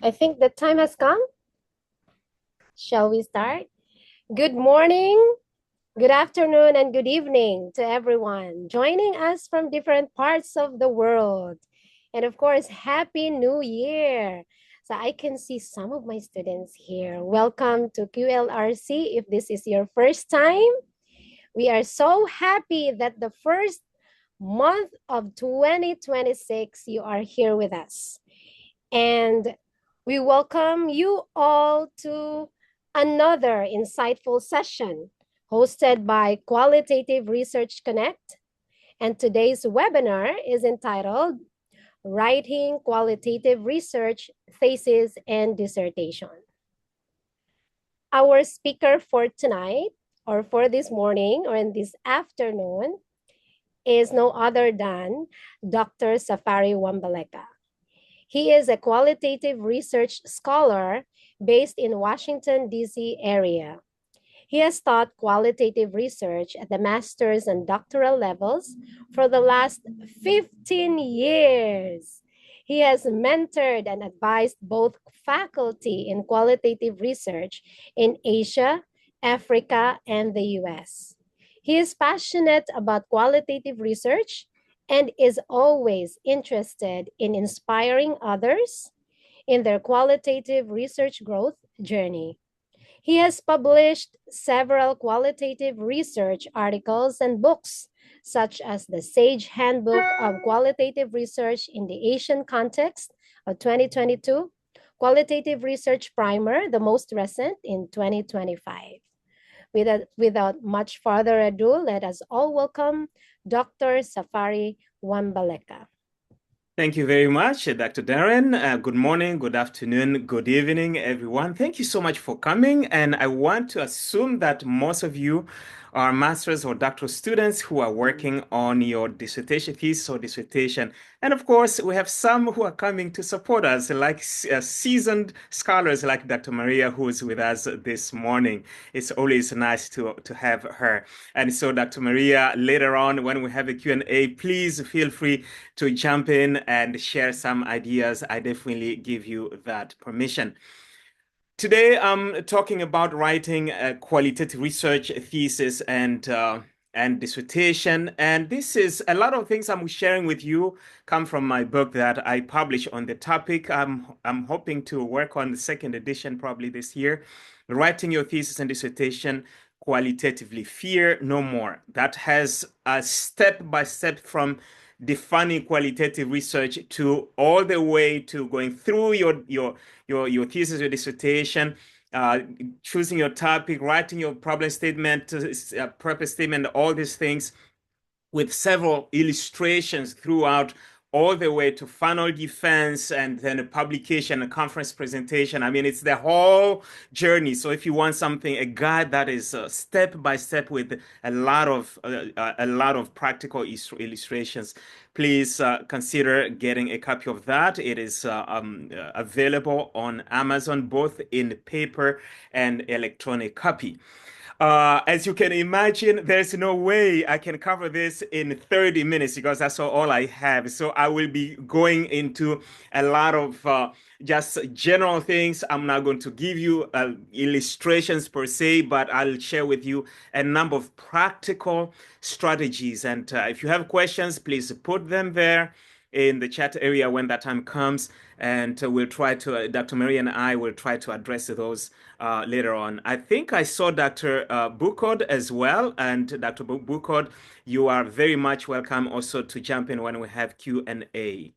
I think the time has come. Shall we start? Good morning, good afternoon, and good evening to everyone joining us from different parts of the world. And of course, Happy New Year. So I can see some of my students here. Welcome to QLRC. If this is your first time, we are so happy that the first month of 2026, you are here with us. And we welcome you all to another insightful session hosted by Qualitative Research Connect. And today's webinar is entitled Writing Qualitative Research, Thesis, and Dissertation. Our speaker for tonight, or for this morning, or in this afternoon, is no other than Dr. Safari Wambaleka. He is a qualitative research scholar based in Washington, D.C. area. He has taught qualitative research at the master's and doctoral levels for the last 15 years. He has mentored and advised both faculty in qualitative research in Asia, Africa, and the US. He is passionate about qualitative research and is always interested in inspiring others in their qualitative research growth journey. He has published several qualitative research articles and books, such as the Sage Handbook of Qualitative Research in the Asian Context of 2022, Qualitative Research Primer, the most recent in 2025. Without much further ado, let us all welcome Dr. Safari Wambaleka. Thank you very much, Dr. Darren. Good morning, good afternoon, good evening, everyone. Thank you so much for coming. And I want to assume that most of you are master's or doctoral students who are working on your dissertation, thesis or dissertation. And of course, we have some who are coming to support us, like seasoned scholars like Dr. Maria, who is with us this morning. It's always nice to have her. And so, Dr. Maria, later on, when we have a Q&A, please feel free to jump in and share some ideas. I definitely give you that permission. Today, I'm talking about writing a qualitative research thesis and dissertation. And this is a lot of things I'm sharing with you come from my book that I published on the topic. I'm hoping to work on the second edition probably this year. Writing your thesis and dissertation qualitatively. Fear no more. That has a step-by-step from defining qualitative research to all the way to going through your thesis, your dissertation, choosing your topic, writing your problem statement, purpose statement, all these things with several illustrations throughout all the way to final defense and then a publication, a conference presentation. I mean, it's the whole journey. So if you want something, a guide that is step by step with a lot of practical illustrations, please consider getting a copy of that. It is available on Amazon, both in paper and electronic copy. As you can imagine, there's no way I can cover this in 30 minutes because that's all I have. So I will be going into a lot of just general things. I'm not going to give you illustrations per se, but I'll share with you a number of practical strategies. And if you have questions, please put them there in the chat area when that time comes. And we'll try to, Dr. Maria and I will try to address those later on. I think I saw Dr. Bukod as well. And Dr. Bukod, you are very much welcome also to jump in when we have Q&A.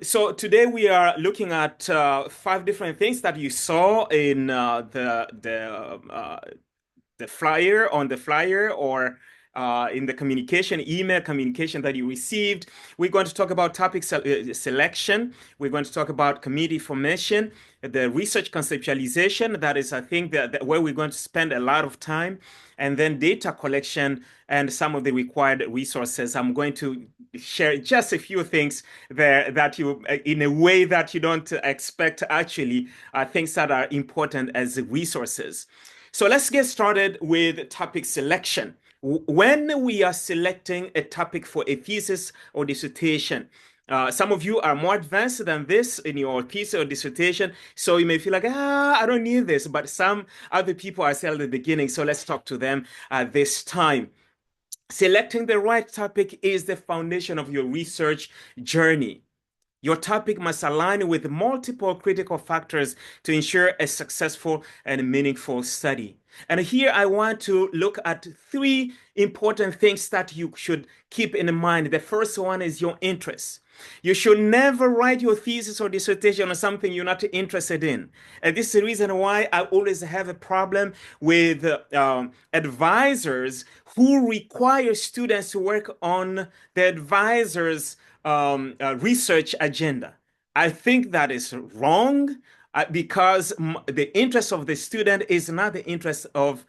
So today we are looking at 5 different things that you saw in the flyer, on the flyer, or in the email communication that you received. We're going to talk about topic selection. We're going to talk about committee formation, the research conceptualization. That is, I think, where we're going to spend a lot of time. And then data collection and some of the required resources. I'm going to share just a few things there that you, in a way that you don't expect, actually, things that are important as resources. So let's get started with topic selection. When we are selecting a topic for a thesis or dissertation, Some of you are more advanced than this in your thesis or dissertation, so you may feel like, I don't need this. But some other people are still at the beginning, so let's talk to them at this time. Selecting the right topic is the foundation of your research journey. Your topic must align with multiple critical factors to ensure a successful and meaningful study. And here I want to look at three important things that you should keep in mind. The first one is your interest. You should never write your thesis or dissertation on something you're not interested in. And this is the reason why I always have a problem with advisors who require students to work on the advisor's research agenda. I think that is wrong because the interest of the student is not the interest of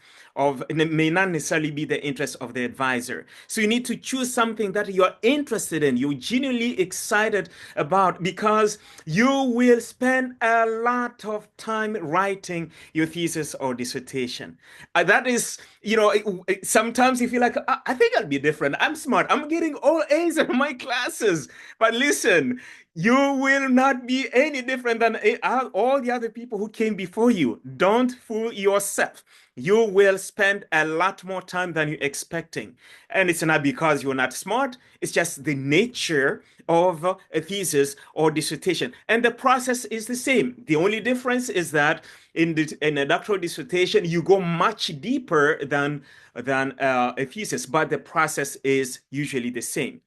it may not necessarily be the interest of the advisor. So you need to choose something that you're interested in, you're genuinely excited about, because you will spend a lot of time writing your thesis or dissertation. That is, sometimes you feel like, I think I'll be different. I'm smart. I'm getting all A's in my classes. But listen, you will not be any different than all the other people who came before you. Don't fool yourself. You will spend a lot more time than you're expecting. And it's not because you're not smart, it's just the nature of a thesis or dissertation. And the process is the same. The only difference is that in a doctoral dissertation, you go much deeper than a thesis, but the process is usually the same.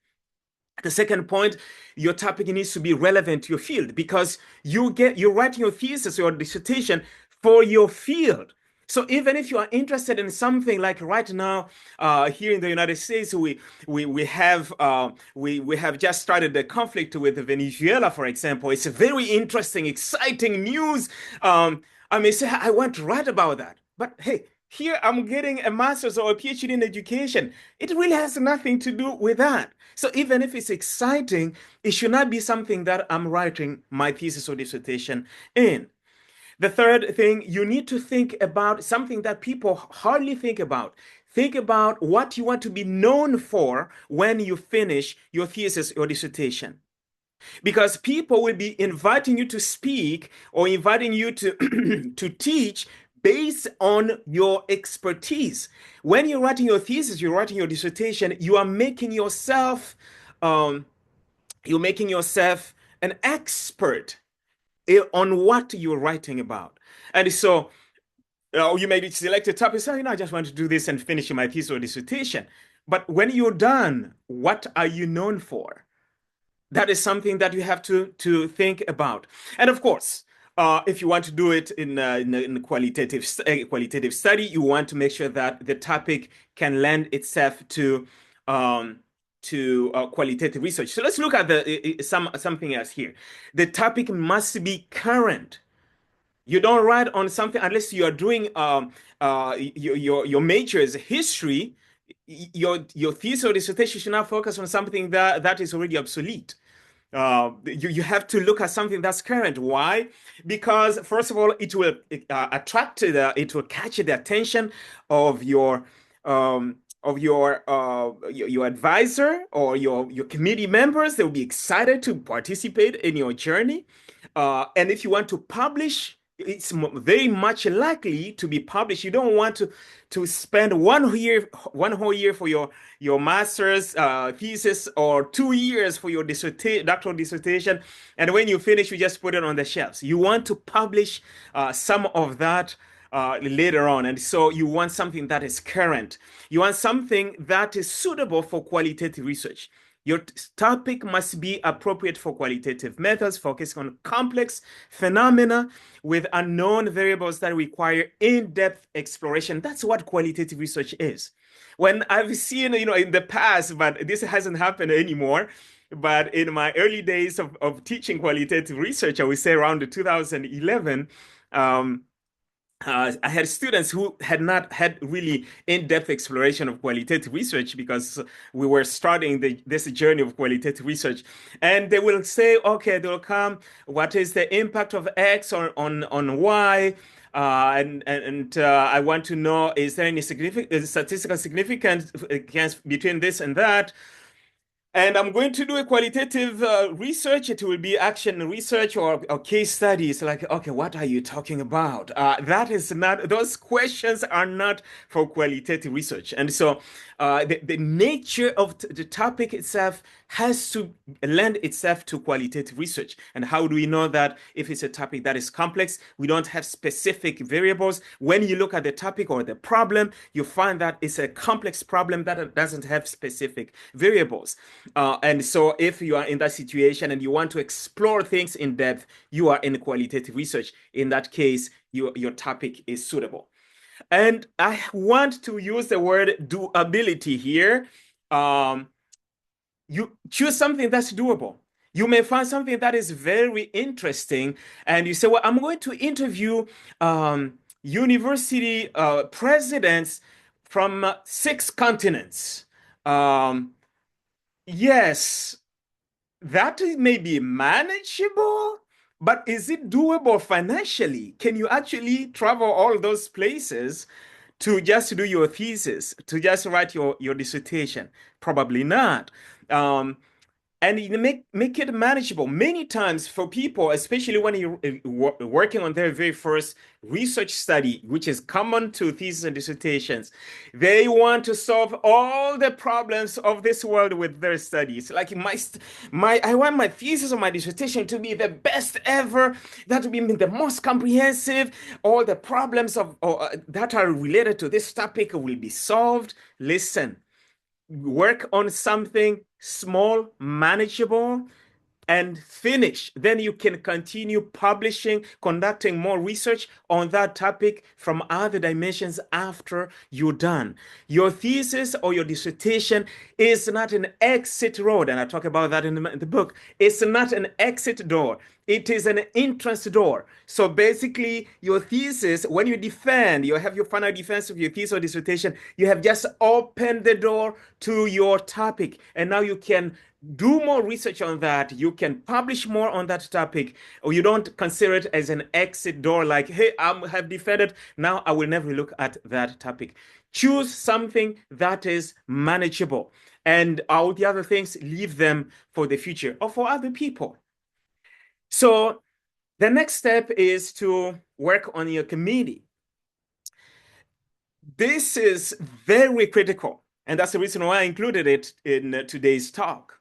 The second point, your topic needs to be relevant to your field, because you're writing your thesis or dissertation for your field. So even if you are interested in something like right now, here in the United States, we have just started the conflict with Venezuela, for example. It's a very interesting, exciting news. I may say I want to write about that, but hey, here I'm getting a master's or a PhD in education. It really has nothing to do with that. So even if it's exciting, it should not be something that I'm writing my thesis or dissertation in. The third thing, you need to think about something that people hardly think about. Think about what you want to be known for when you finish your thesis or dissertation. Because people will be inviting you to speak or inviting you to, to teach based on your expertise. When you're writing your thesis, you're writing your dissertation, you are making yourself um, an expert on what you're writing about. And so you maybe select a topic, say, I just want to do this and finish my thesis or dissertation. But when you're done, what are you known for? That is something that you have to think about. And of course, if you want to do it in a qualitative study, you want to make sure that the topic can lend itself to qualitative research. So let's look at something else here. The topic must be current. You don't write on something unless you are doing your major is history. Your thesis or dissertation should not focus on something that is already obsolete. You have to look at something that's current. Why? Because first of all, it will it will catch the attention of your advisor or your committee members. They will be excited to participate in your journey. And if you want to publish, it's very much likely to be published. You don't want to spend 1 whole year for your master's thesis, or 2 years for your doctoral dissertation, and when you finish, you just put it on the shelves. You want to publish some of that later on, and so you want something that is current. You want something that is suitable for qualitative research. Your topic must be appropriate for qualitative methods, focusing on complex phenomena with unknown variables that require in-depth exploration. That's what qualitative research is. When I've seen, in the past, but this hasn't happened anymore, but in my early days of teaching qualitative research, I would say around 2011, I had students who had not had really in-depth exploration of qualitative research, because we were starting this journey of qualitative research. And they will say, okay, they will come, what is the impact of X on Y? And I want to know, is there any statistical significance between this and that? And I'm going to do a qualitative research. It will be action research or case studies. Like, okay, what are you talking about? That is not, those questions are not for qualitative research. And so the nature of the topic itself has to lend itself to qualitative research. And how do we know that if it's a topic that is complex, we don't have specific variables? When you look at the topic or the problem, you find that it's a complex problem that doesn't have specific variables. And so if you are in that situation and you want to explore things in depth, you are in qualitative research. In that case, your topic is suitable. And I want to use the word doability here. Um, you choose something that's doable. You may find something that is very interesting, and you say, well, I'm going to interview university presidents from 6 continents. Um, yes, that may be manageable, but is it doable financially? Can you actually travel all those places to just do your thesis, to just write your dissertation? Probably not. Um, and you make it manageable many times for people, especially when you're working on their very first research study, which is common to thesis and dissertations. They want to solve all the problems of this world with their studies. Like I want my thesis or my dissertation to be the best ever, that to be the most comprehensive. All the problems that are related to this topic will be solved. Listen, work on something small, manageable, and finish. Then you can continue publishing, conducting more research on that topic from other dimensions after you're done. Your thesis or your dissertation is not an exit road, and I talk about that in the book. It's not an exit door. It is an entrance door. So basically, your thesis, when you have your final defense of your thesis or dissertation, you have just opened the door to your topic. And now you can do more research on that. You can publish more on that topic, or you don't consider it as an exit door, like, hey, I have defended. Now I will never look at that topic. Choose something that is manageable, and all the other things, leave them for the future or for other people. So the next step is to work on your committee. This is very critical, and that's the reason why I included it in today's talk.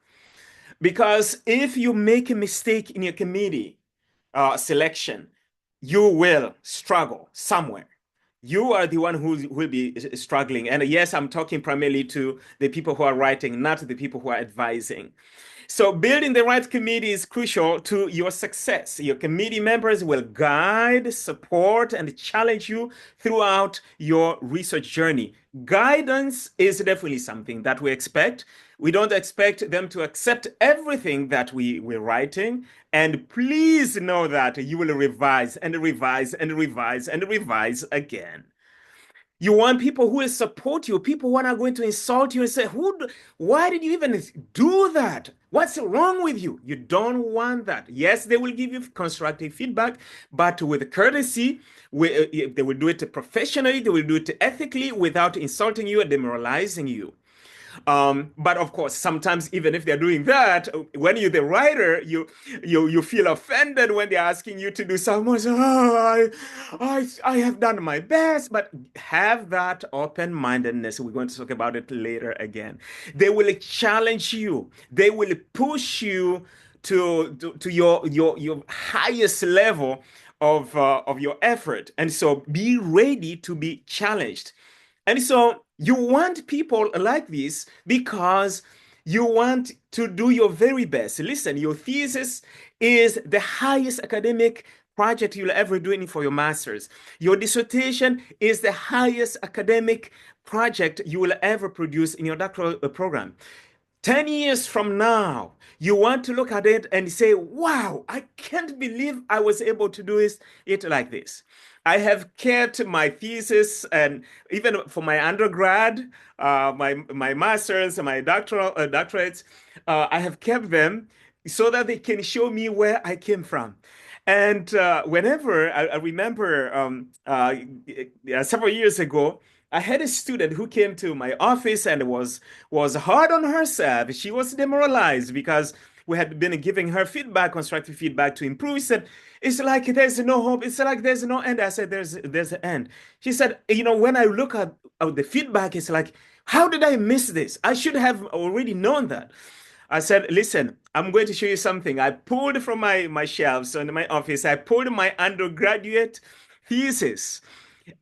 Because if you make a mistake in your committee selection, you will struggle somewhere. You are the one who will be struggling. And yes, I'm talking primarily to the people who are writing, not the people who are advising. So building the right committee is crucial to your success. Your committee members will guide, support, and challenge you throughout your research journey. Guidance is definitely something that we expect. We don't expect them to accept everything that we're writing. And please know that you will revise and revise and revise and revise again. You want people who will support you, people who are not going to insult you and say, why did you even do that? What's wrong with you? You don't want that. Yes, they will give you constructive feedback, but with courtesy. They will do it professionally, they will do it ethically without insulting you and demoralizing you. But of course, sometimes even if they're doing that, when you're the writer, you feel offended when they're asking you to do something. Oh, I have done my best, but have that open-mindedness. We're going to talk about it later again. They will challenge you. They will push you to your highest level of your effort. And so be ready to be challenged. And so you want people like this because you want to do your very best. Listen, your thesis is the highest academic project you'll ever do for your master's. Your dissertation is the highest academic project you will ever produce in your doctoral program. 10 years from now, you want to look at it and say, wow, I can't believe I was able to do it like this. I have kept my thesis, and even for my undergrad, my master's, my doctorates, I have kept them so that they can show me where I came from. And whenever I remember several years ago, I had a student who came to my office and was hard on herself. She was demoralized because we had been giving her feedback, constructive feedback to improve. She said, "It's like there's no hope. It's like there's no end." I said, "There's an end." She said, when I look at the feedback, it's like, how did I miss this? I should have already known that." I said, "Listen, I'm going to show you something." I pulled from my shelves in my office, I pulled my undergraduate thesis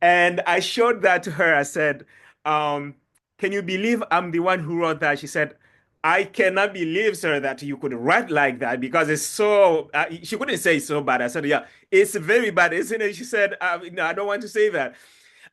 and I showed that to her. I said, um, "Can you believe I'm the one who wrote that?" She said, "I cannot believe, sir, that you could write like that because it's so." She couldn't say it's so bad. I said, "Yeah, it's very bad, isn't it?" She said, "No, I don't want to say that."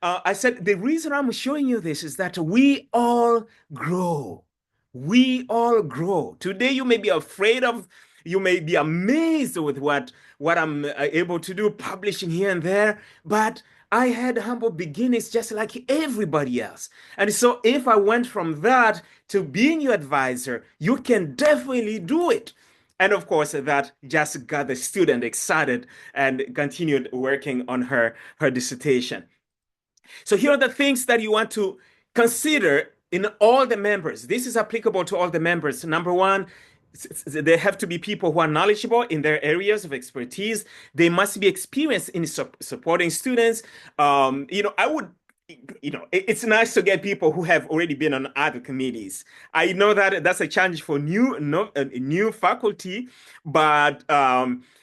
I said, "The reason I'm showing you this is that we all grow. We all grow. Today, you may be afraid of, you may be amazed with what I'm able to do, publishing here and there, but I had humble beginnings just like everybody else. And so, if I went from that to being your advisor, you can definitely do it." And of course, that just got the student excited and continued working on her dissertation. So here are the things that you want to consider in all the members. This is applicable to all the members. Number one, they have to be people who are knowledgeable in their areas of expertise. They must be experienced in supporting students. I would it's nice to get people who have already been on other committees. I know that that's a challenge for new faculty, but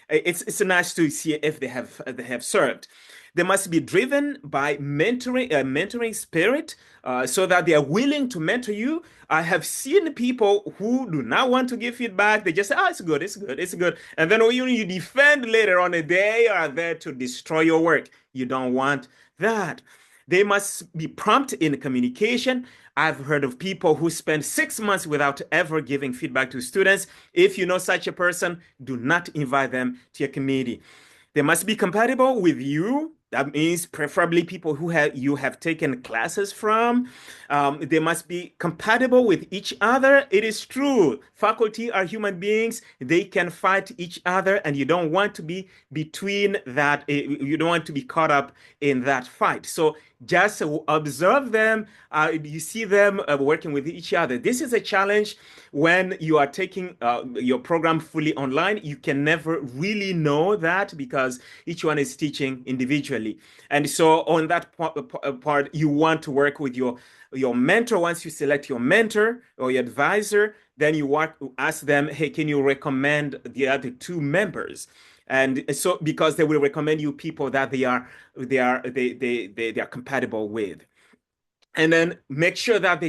it's nice to see if they have served. They must be driven by mentoring spirit, so that they are willing to mentor you. I have seen people who do not want to give feedback. They just say, "Oh, it's good, it's good, it's good." And then when you defend later on, they are there to destroy your work. You don't want that. They must be prompt in communication. I've heard of people who spend 6 months without ever giving feedback to students. If you know such a person, do not invite them to your committee. They must be compatible with you. That means preferably people who you have taken classes from. They must be compatible with each other. It is true. Faculty are human beings. They can fight each other, and you don't want to be between that. You don't want to be caught up in that fight. So just observe them. You see them working with each other. This is a challenge when you are taking your program fully online. You can never really know that because each one is teaching individually. And so on that part, you want to work with your mentor. Once you select your mentor or your advisor, then you want to ask them, "Hey, can you recommend the other two members?" And so because they will recommend you people that they are compatible with. And then make sure that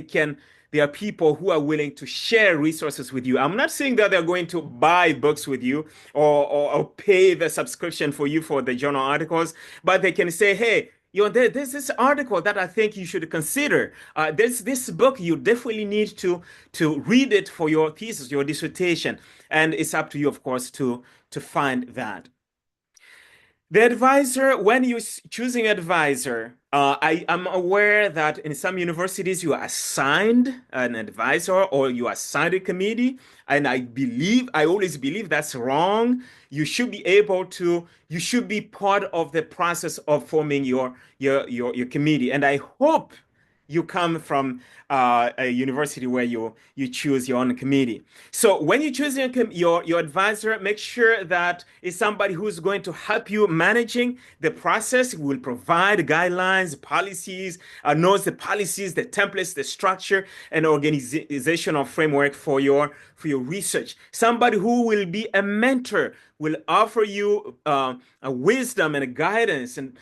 there are people who are willing to share resources with you. I'm not saying that they're going to buy books with you or pay the subscription for you for the journal articles, but they can say, "Hey, there's this article that I think you should consider. There's this book you definitely need to read it for your thesis, your dissertation." And it's up to you, of course, to find that. The advisor, when you're choosing advisor, I am aware that in some universities you are assigned an advisor or you are assigned a committee, and I always believe that's wrong. You should be part of the process of forming your committee, and I hope you come from a university where you choose your own committee. So when you choose your advisor, make sure that it's somebody who's going to help you managing the process, will provide guidelines, policies, knows the policies, the templates, the structure, and organizational framework for your research. Somebody who will be a mentor, will offer you a wisdom and a guidance, and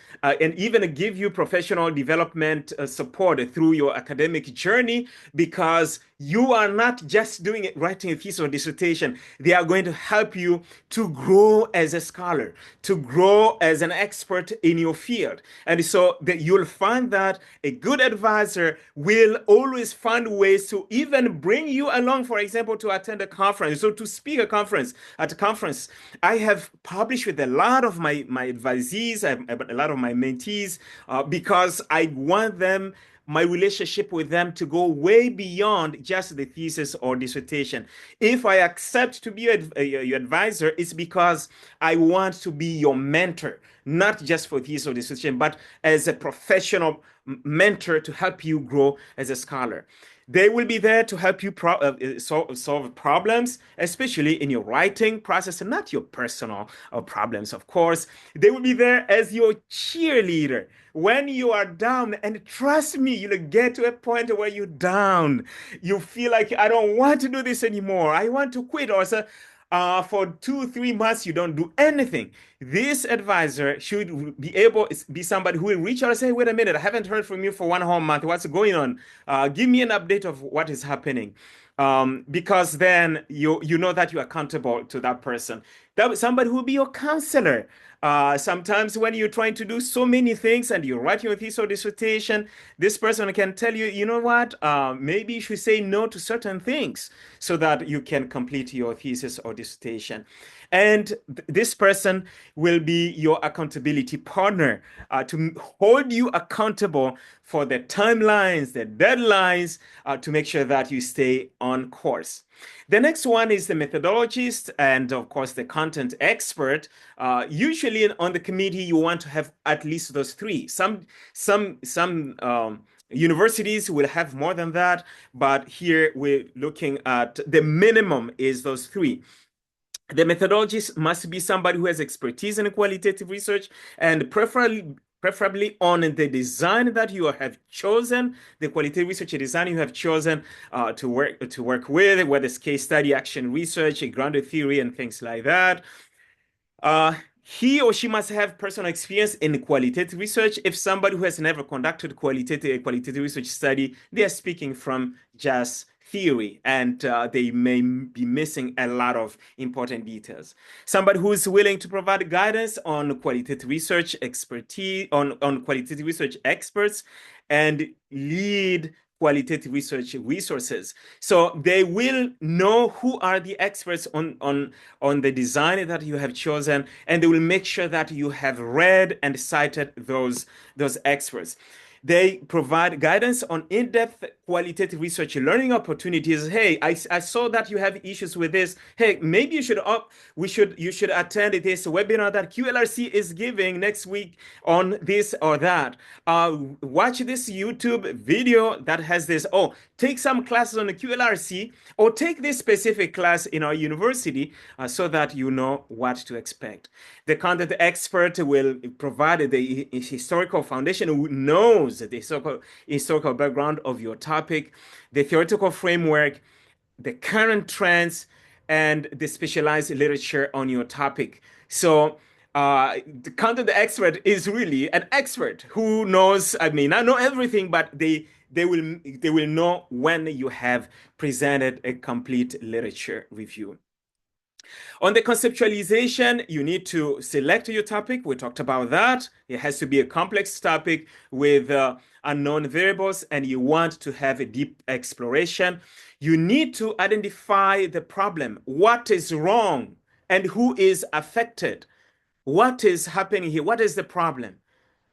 even give you professional development support through your academic journey, because you are not just doing it, writing a thesis or dissertation. They are going to help you to grow as a scholar, to grow as an expert in your field. And so that you'll find that a good advisor will always find ways to even bring you along, for example, to attend a conference or to speak at a conference. I have published with a lot of my advisees, a lot of my mentees, because I want them my relationship with them to go way beyond just the thesis or dissertation. If I accept to be your advisor, it's because I want to be your mentor, not just for thesis or dissertation, but as a professional mentor to help you grow as a scholar. They will be there to help you solve problems, especially in your writing process, and not your personal problems, of course. They will be there as your cheerleader when you are down. And trust me, you'll get to a point where you're down. You feel like, I don't want to do this anymore. I want to quit. Or so, for 2, 3 months, you don't do anything. This advisor should be somebody who will reach out and say, wait a minute, I haven't heard from you for 1 whole month. What's going on? Give me an update of what is happening. Because then you know that you're accountable to that person. That somebody who will be your counselor. Sometimes when you're trying to do so many things and you're writing your thesis or dissertation, this person can tell you, you know what, maybe you should say no to certain things so that you can complete your thesis or dissertation. And this person will be your accountability partner to hold you accountable for the timelines, the deadlines, to make sure that you stay on course. The next one is the methodologist and, of course, the content expert. Usually on the committee, you want to have at least those three. Some universities will have more than that, but here we're looking at the minimum is those three. The methodologist must be somebody who has expertise in qualitative research and preferably on the design that you have chosen, the qualitative research design you have chosen to work with, whether it's case study, action research, grounded theory, and things like that. He or she must have personal experience in qualitative research. If somebody who has never conducted qualitative research study, they are speaking from just theory, and they may be missing a lot of important details. Somebody who is willing to provide guidance on qualitative research expertise, on qualitative research experts, and lead qualitative research resources. So they will know who are the experts on the design that you have chosen, and they will make sure that you have read and cited those experts. They provide guidance on in-depth qualitative research learning opportunities. Hey, I saw that you have issues with this. Hey, maybe you should attend this webinar that QLRC is giving next week on this or that. Watch this YouTube video that has this. Oh, take some classes on the QLRC or take this specific class in our university so that you know what to expect. The content expert will provide the historical foundation, who knows the historical background of your topic, the theoretical framework, the current trends, and the specialized literature on your topic. So the content expert is really an expert who knows, I mean, not know everything, but they will know when you have presented a complete literature review. On the conceptualization, you need to select your topic. We talked about that. It has to be a complex topic with unknown variables, and you want to have a deep exploration. You need to identify the problem. What is wrong and who is affected? What is happening here? What is the problem?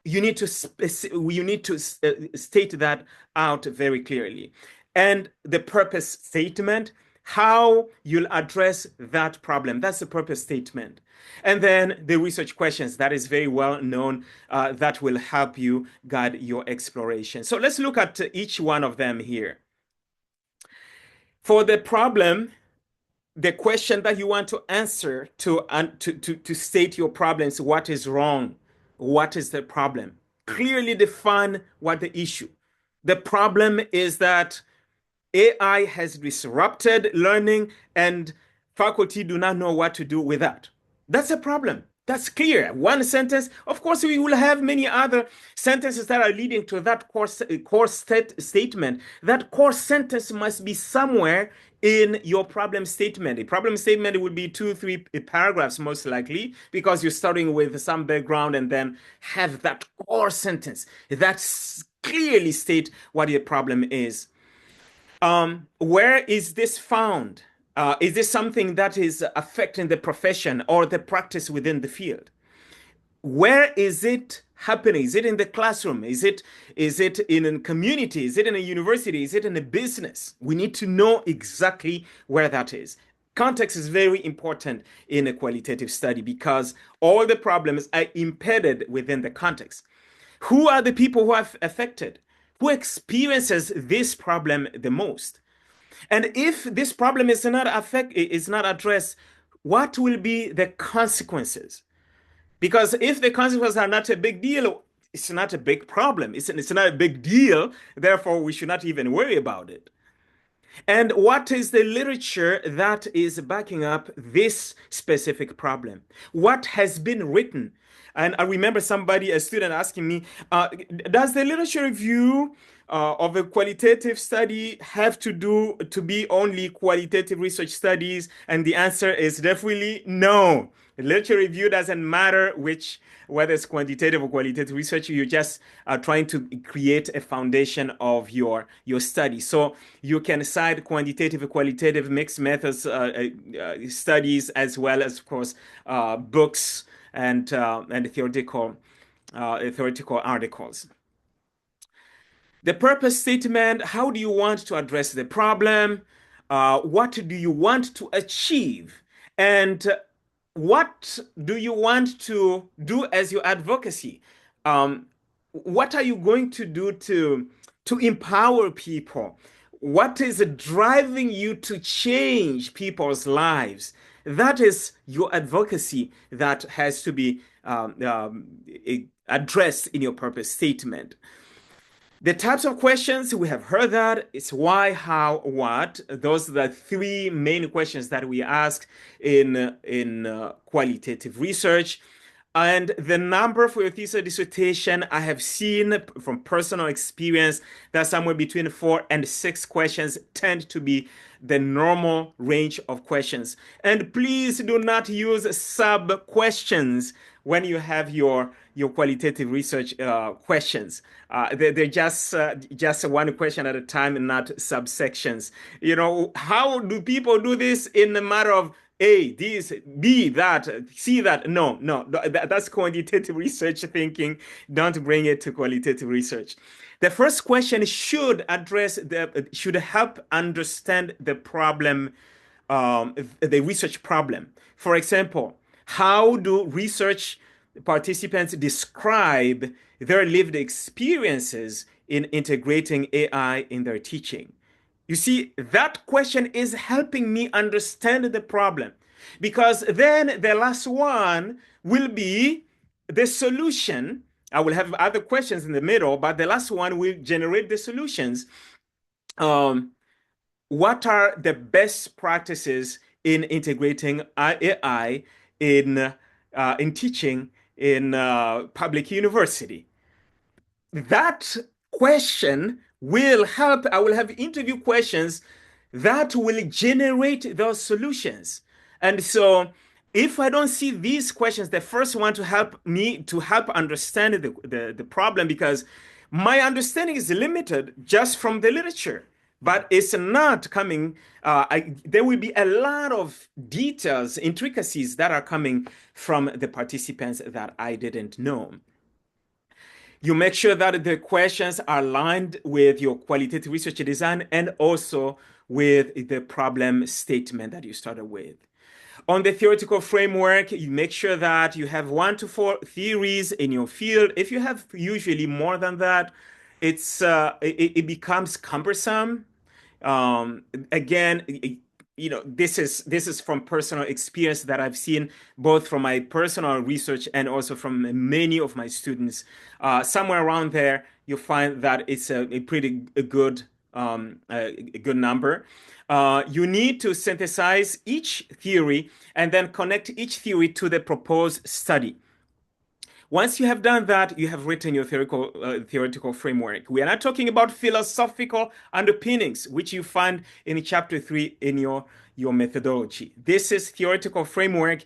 You need to state that out very clearly. And the purpose statement, how you'll address that problem. That's the purpose statement. And then the research questions, that is very well known, that will help you guide your exploration. So let's look at each one of them here. For the problem, the question that you want to answer to state your problems, what is wrong? What is the problem? Clearly define what the issue. The problem is that AI has disrupted learning and faculty do not know what to do with that. That's a problem. That's clear. One sentence. Of course, we will have many other sentences that are leading to that core statement. That core sentence must be somewhere in your problem statement. A problem statement would be 2-3 paragraphs, most likely, because you're starting with some background and then have that core sentence that clearly state what your problem is. Where is this found? Is this something that is affecting the profession or the practice within the field? Where is it happening? Is it in the classroom? Is it in a community? Is it in a university? Is it in a business? We need to know exactly where that is. Context is very important in a qualitative study because all the problems are embedded within the context. Who are the people who are affected? Who experiences this problem the most? And if this problem is not addressed, what will be the consequences? Because if the consequences are not a big deal, it's not a big problem. It's not a big deal. Therefore, we should not even worry about it. And what is the literature that is backing up this specific problem? What has been written? And I remember a student asking me, does the literature review of a qualitative study have to be only qualitative research studies? And the answer is definitely no. The literature review doesn't matter whether it's quantitative or qualitative research. You're just trying to create a foundation of your study. So you can cite quantitative, qualitative, mixed methods studies, as well as, of course, books and theoretical articles. The purpose statement: how do you want to address the problem? What do you want to achieve? And what do you want to do as your advocacy? Um, what are you going to do to empower people? What is driving you to change people's lives? That is your advocacy that has to be addressed in your purpose statement. The types of questions, we have heard that it's why, how, what. Those are the three main questions that we ask in qualitative research. And the number for your thesis dissertation, I have seen from personal experience that somewhere between 4 and 6 questions tend to be the normal range of questions. And please do not use sub questions when you have your qualitative research questions. They're just one question at a time and not subsections. How do people do this in a matter of A, this, B, that, C, that? No, no, that's quantitative research thinking. Don't bring it to qualitative research. The first question should help understand the problem, the research problem. For example, how do research participants describe their lived experiences in integrating AI in their teaching? You see, that question is helping me understand the problem, because then the last one will be the solution. I will have other questions in the middle, but the last one will generate the solutions. What are the best practices in integrating AI in teaching in public university? That question will help. I will have interview questions that will generate those solutions. And so if I don't see these questions, the first one to help me to help understand the problem, because my understanding is limited just from the literature, but it's not coming. There will be a lot of details, intricacies that are coming from the participants that I didn't know. You make sure that the questions are aligned with your qualitative research design and also with the problem statement that you started with. On the theoretical framework, you make sure that you have 1 to 4 theories in your field. If you have usually more than that, it becomes cumbersome. Again, this is from personal experience that I've seen, both from my personal research and also from many of my students. Somewhere around there, you find that it's a pretty good number. You need to synthesize each theory and then connect each theory to the proposed study. Once you have done that, you have written your theoretical framework. We are not talking about philosophical underpinnings, which you find in chapter 3 in your methodology. This is theoretical framework,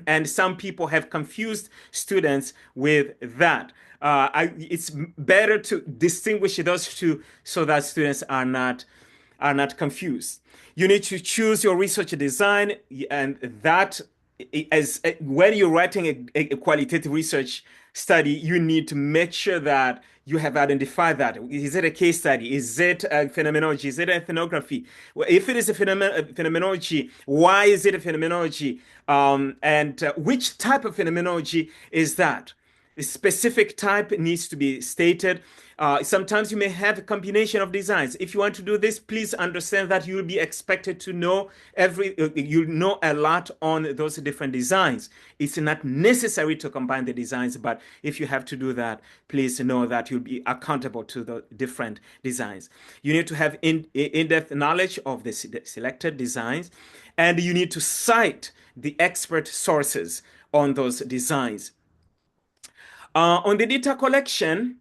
and some people have confused students with that. It's better to distinguish those two so that students are not confused. You need to choose your research design, and that as when you're writing a qualitative research study, you need to make sure that you have identified that. Is it a case study? Is it a phenomenology? Is it ethnography? Well, if it is a phenomenology, why is it a phenomenology? And which type of phenomenology is that? A specific type needs to be stated. Sometimes you may have a combination of designs. If you want to do this, please understand that you will be expected to know you know a lot on those different designs. It's not necessary to combine the designs, but if you have to do that, please know that you'll be accountable to the different designs. You need to have in-depth knowledge of the selected designs, and you need to cite the expert sources on those designs. On the data collection,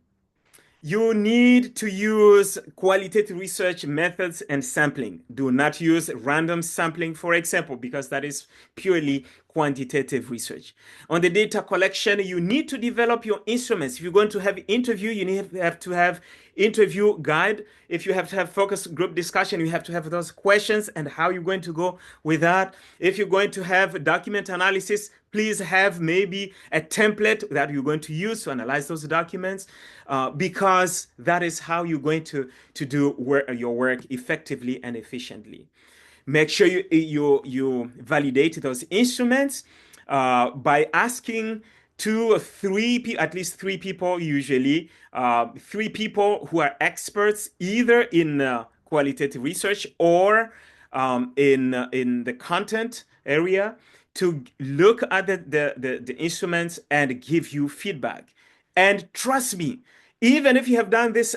you need to use qualitative research methods and sampling. Do not use random sampling, for example, because that is purely quantitative research. On the data collection, you need to develop your instruments. If you're going to have interview, you have to have interview guide. If you have to have focus group discussion, you have to have those questions and how you're going to go with that. If you're going to have document analysis, please have maybe a template that you're going to use to analyze those documents, because that is how you're going to do your work effectively and efficiently. Make sure you validate those instruments by asking two or three, at least three people usually, three people who are experts either in qualitative research or in the content area to look at the instruments and give you feedback. And trust me, even if you have done this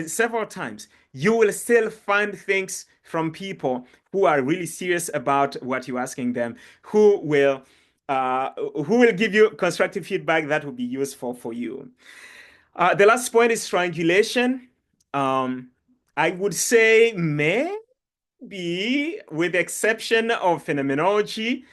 several times, you will still find things from people who are really serious about what you're asking them, who will give you constructive feedback that will be useful for you. The last point is triangulation. I would say maybe, with the exception of phenomenology,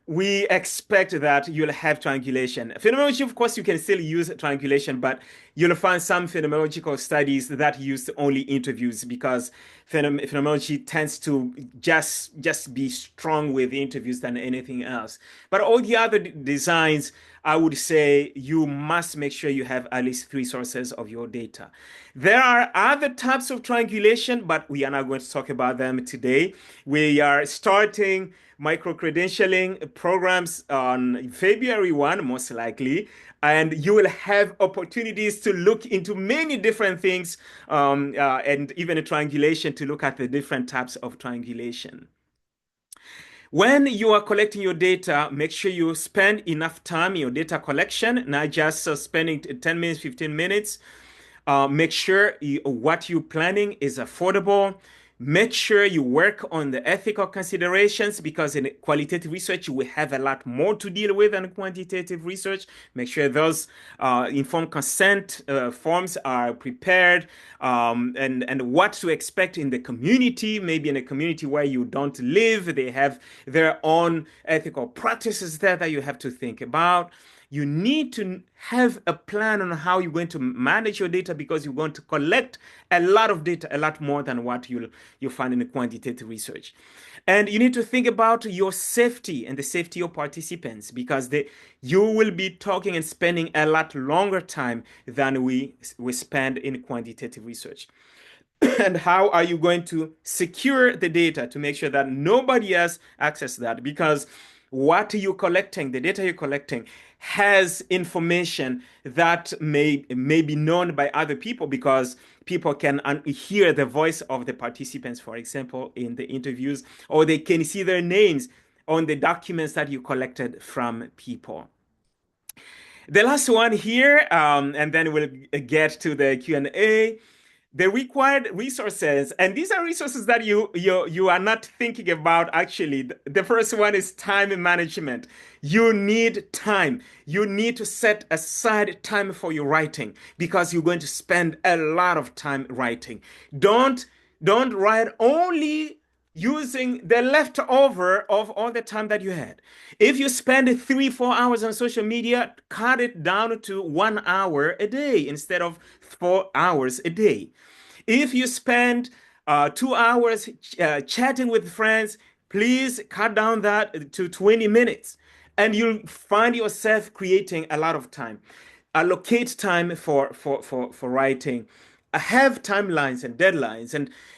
we expect that you'll have triangulation. Phenomenology, of course, you can still use triangulation, but you'll find some phenomenological studies that use only interviews because phenomenology tends to just be strong with interviews than anything else. But all the other designs, I would say you must make sure you have at least three sources of your data. There are other types of triangulation, but we are not going to talk about them today. We are starting micro-credentialing programs on February 1, most likely, and you will have opportunities to look into many different things, and even a triangulation to look at the different types of triangulation. When you are collecting your data, make sure you spend enough time in your data collection, not just spending 10 minutes, 15 minutes. Make sure what you're planning is affordable. Make sure you work on the ethical considerations because in qualitative research, you will have a lot more to deal with than quantitative research. Make sure those informed consent forms are prepared, and what to expect in the community. Maybe in a community where you don't live, they have their own ethical practices there that you have to think about. You need to have a plan on how you're going to manage your data because you're going to collect a lot of data, a lot more than what you'll find in the quantitative research. And you need to think about your safety and the safety of participants because you will be talking and spending a lot longer time than we spend in quantitative research. And how are you going to secure the data to make sure that nobody else accesses that? Because what you're collecting, the data you're collecting, has information that may be known by other people because people can hear the voice of the participants, for example, in the interviews, or they can see their names on the documents that you collected from people. The last one here, and then we'll get to the Q&A. The required resources, and these are resources that you are not thinking about actually. The first one is time management. You need time. You need to set aside time for your writing because you're going to spend a lot of time writing. Don't write only using the leftover of all the time that you had. If you spend 3-4 hours on social media, cut it down to 1 hour a day instead of 4 hours a day. If you spend 2 hours chatting with friends, please cut down that to 20 minutes. and you'll find yourself creating a lot of time. Allocate time for writing. Have timelines and deadlines,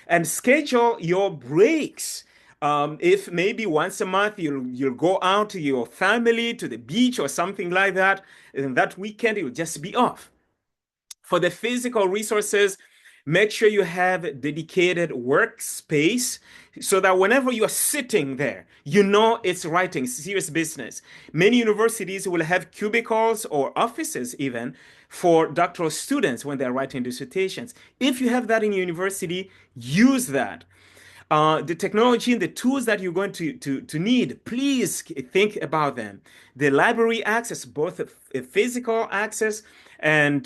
and schedule your breaks. If maybe once a month you'll go out to your family to the beach or something like that, and that weekend you'll just be off. For the physical resources, make sure you have a dedicated workspace so that whenever you are sitting there, you know it's writing, serious business. Many universities will have cubicles or offices even for doctoral students when they're writing dissertations. If you have that in your university, use that. The technology and the tools that you're going to need, please think about them. The library access, both a physical access and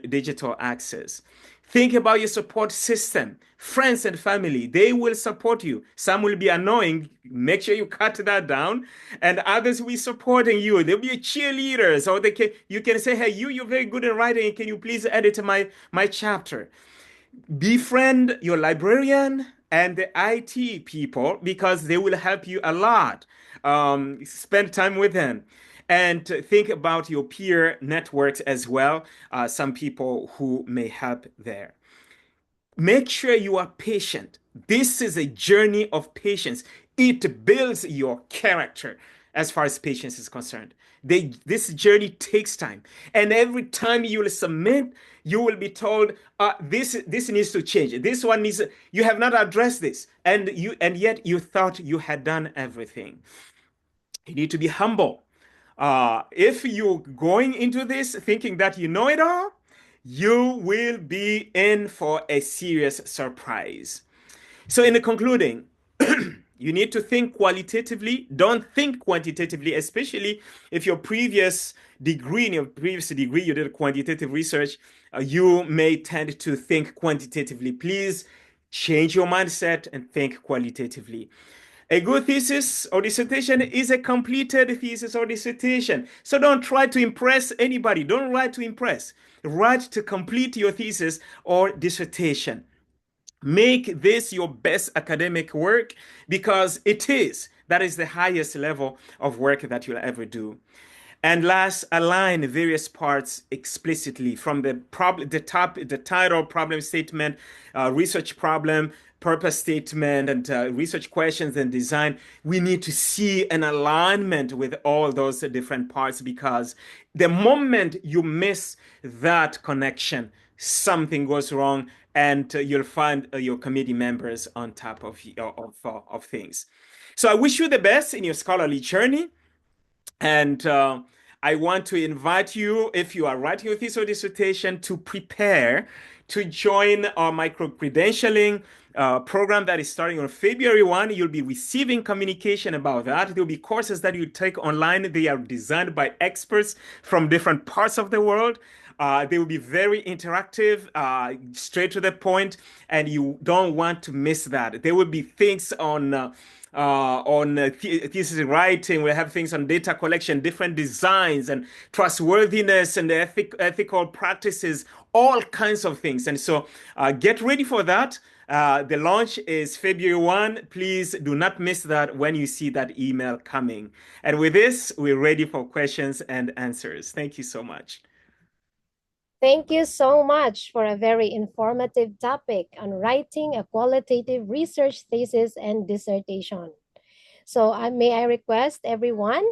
digital access. Think about your support system. Friends and family, they will support you. Some will be annoying. Make sure you cut that down. And others will be supporting you. They'll be cheerleaders. Or you can say, hey, you're very good at writing. Can you please edit my chapter? Befriend your librarian and the IT people because they will help you a lot. Spend time with them. And think about your peer networks as well, some people who may help there. Make sure you are patient. This is a journey of patience. It builds your character as far as patience is concerned. This journey takes time. And every time you will submit, you will be told, this needs to change. This one needs, you have not addressed this. And yet you thought you had done everything. You need to be humble. If you're going into this thinking that you know it all, you will be in for a serious surprise. So, in the concluding, you need to think qualitatively. Don't think quantitatively, especially if in your previous degree, you did quantitative research. You may tend to think quantitatively. Please change your mindset and think qualitatively. A good thesis or dissertation is a completed thesis or dissertation. So don't try to impress anybody. Don't write to impress. Write to complete your thesis or dissertation. Make this your best academic work because it is. That is the highest level of work that you'll ever do. And last, align various parts explicitly from the problem, the title, problem statement, research problem, purpose statement, and research questions and design. We need to see an alignment with all those different parts because the moment you miss that connection, something goes wrong, and you'll find your committee members on top of things. So I wish you the best in your scholarly journey. And I want to invite you, if you are writing your thesis or dissertation, to prepare to join our micro-credentialing program that is starting on February 1. You'll be receiving communication about that. There'll be courses that you take online. They are designed by experts from different parts of the world. They will be very interactive, straight to the point, and you don't want to miss that. There will be things on thesis writing. We have things on data collection, different designs, and trustworthiness and ethical practices, all kinds of things. And so get ready for that. The launch is February 1. Please do not miss that when you see that email coming. And with this, we're ready for questions and answers. Thank you so much. Thank you so much for a very informative topic on writing a qualitative research thesis and dissertation. So may I request everyone,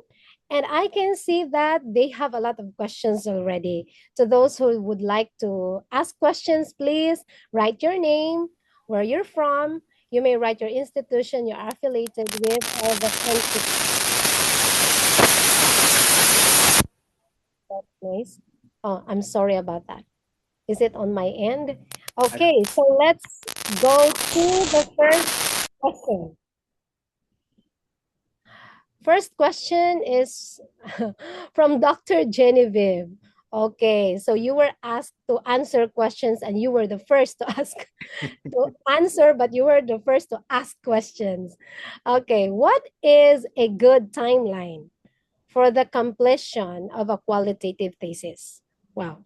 and I can see that they have a lot of questions already. To those who would like to ask questions, please write your name, where you're from. You may write your institution you're affiliated with, or the place. Oh, I'm sorry about that. Is it on my end? Okay, so let's go to the first question. First question is from Dr. Genevieve. Okay, so you were asked to answer questions and you were the first to ask to answer, but you were the first to ask questions. Okay, what is a good timeline for the completion of a qualitative thesis? Wow.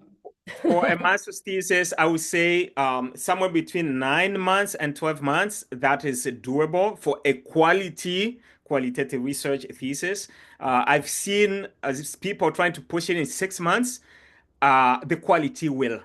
For a master's thesis, I would say somewhere between 9 months and 12 months. That is doable for a quality qualitative research thesis. I've seen people trying to push it in 6 months. The quality will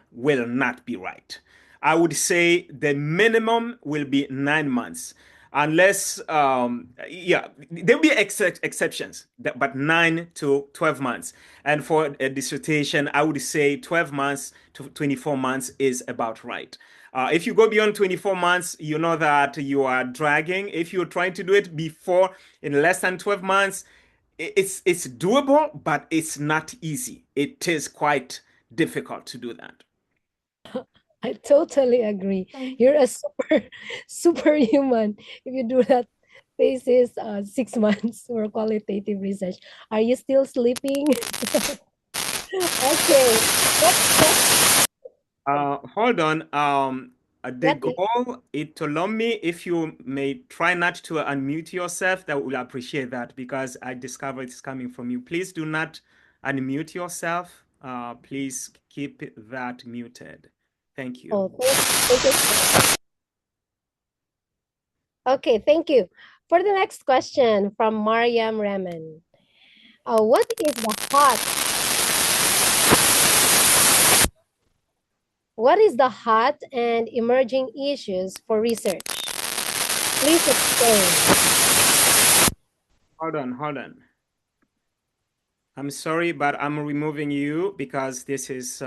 not be right. I would say the minimum will be 9 months, unless yeah, there'll be exceptions, but 9 to 12 months. And for a dissertation, I would say 12 months to 24 months is about right. If you go beyond 24 months, you know that you are dragging. If you're trying to do it before in less than 12 months, it's doable, but it's not easy. It is quite difficult to do that. I totally agree. You're a superhuman if you do that thesis 6 months for qualitative research. Are you still sleeping? Okay. Next question. Hold on. The Yep, yep. goal is to allow me, if you may try not to unmute yourself, that will appreciate that because I discovered it's coming from you. Please do not unmute yourself. Please keep that muted. Thank you. Oh, thank you. Okay, thank you. For the next question from Mariam Remen. What is the hot and emerging issues for research? Please explain. Hold on. I'm sorry, but I'm removing you because this is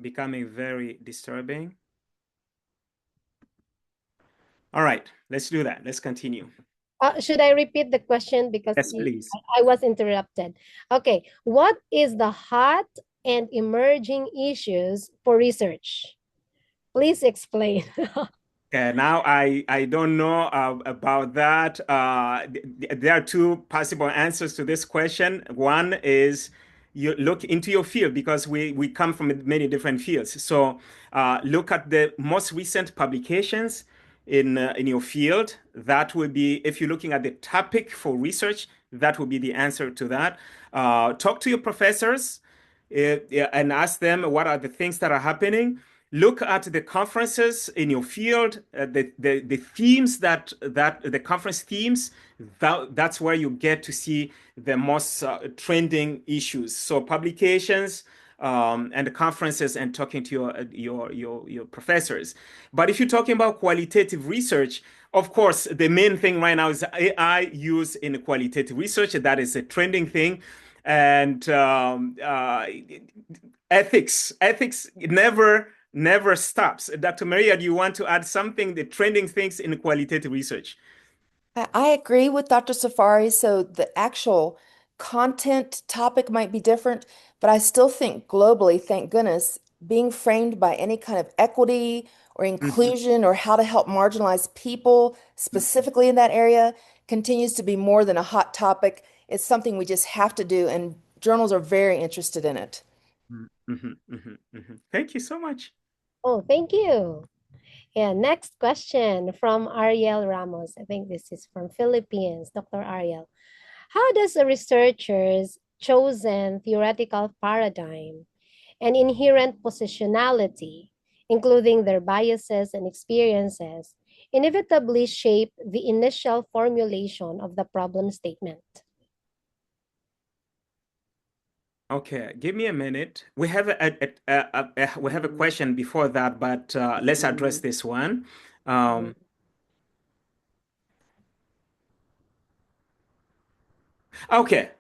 becoming very disturbing. All right, let's do that. Let's continue. Should I repeat the question because Yes, please. I was interrupted? Okay, what is the hot and emerging issues for research? Please explain. Okay, now I don't know about that. There are two possible answers to this question. One is you look into your field because we come from many different fields. So look at the most recent publications in your field. That would be, if you're looking at the topic for research, that would be the answer to that. Talk to your professors yeah, and ask them what are the things that are happening. Look at the conferences in your field, the themes that the conference themes. That's where you get to see the most trending issues. So publications and the conferences, and talking to your professors. But if you're talking about qualitative research, of course, the main thing right now is AI use in qualitative research. That is a trending thing, and ethics never stops. Dr. Maria, do you want to add something, the trending things in qualitative research? I agree with Dr. Safari. So the actual content topic might be different, but I still think globally, thank goodness, being framed by any kind of equity or Mhm, inclusion or how to help marginalized people specifically in that area continues to be more than a hot topic. It's something we just have to do, and journals are very interested in it. mhm, mhm. Thank you so much. Oh, thank you. Yeah, next question from Ariel Ramos. I think this is from Philippines, Dr. Ariel. How does a researcher's chosen theoretical paradigm and inherent positionality, including their biases and experiences, inevitably shape the initial formulation of the problem statement? Okay, give me a minute. We have we have a question before that, but let's address this one. Mhm. Um, okay.